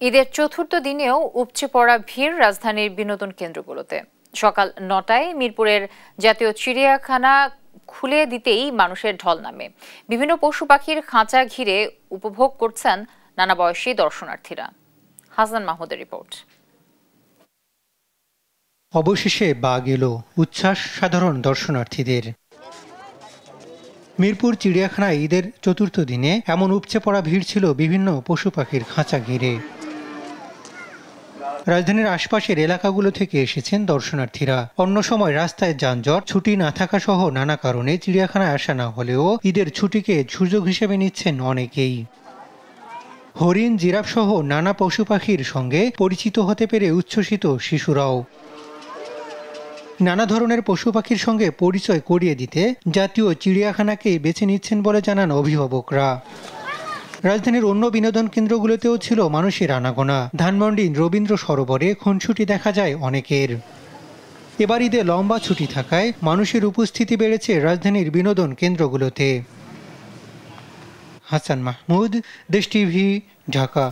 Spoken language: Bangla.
ঈদের চতুর্থ দিনেও উপচে পড়া ভিড় রাজধানীর বিনোদন কেন্দ্রগুলোতে। সকাল ৯টায় মিরপুরের জাতীয় চিড়িয়াখানা খুলে দিতেই মানুষের ঢল নামে। বিভিন্ন পশু পাখির খাঁচা ঘিরে উপভোগ করছেন নানা বয়সী দর্শনার্থীরা। হাসান মাহমুদের রিপোর্ট। অবশেষে বাঘ এলো, উচ্ছ্বাস সাধারণ দর্শনার্থীদের। মিরপুর চিড়িয়াখানায় ঈদের চতুর্থ দিনে এমন উপচে পড়া ভিড় ছিল বিভিন্ন পশু পাখির খাঁচা ঘিরে। রাজধানীর আশপাশের এলাকাগুলো থেকে এসেছেন দর্শনার্থীরা। অন্য সময় রাস্তায় যানজট, ছুটি না থাকা সহ নানা কারণে চিড়িয়াখানায় আসা না হলেও ঈদের ছুটিকে সুযোগ হিসেবে নিচ্ছেন অনেকেই। হরিণ, জিরাফ সহ নানা পশু পাখির সঙ্গে পরিচিত হতে পেরে উচ্ছ্বসিত শিশুরাও। নানা ধরনের পশু পাখির সঙ্গে পরিচয় করিয়ে দিতে জাতীয় চিড়িয়াখানাকেই বেছে নিচ্ছেন বলে জানান অভিভাবকরা। রাজধানীর অন্য বিনোদন কেন্দ্রগুলোতেও ছিল মানুষের আনাগোনা। ধানমন্ডির রবীন্দ্র সরোবরে খুনসুটি দেখা যায় অনেকের। এবার ঈদে লম্বা ছুটি থাকায় মানুষের উপস্থিতি বেড়েছে রাজধানীর বিনোদন কেন্দ্রগুলোতে। হাসান মাহমুদ, দেশ টিভি, ঢাকা।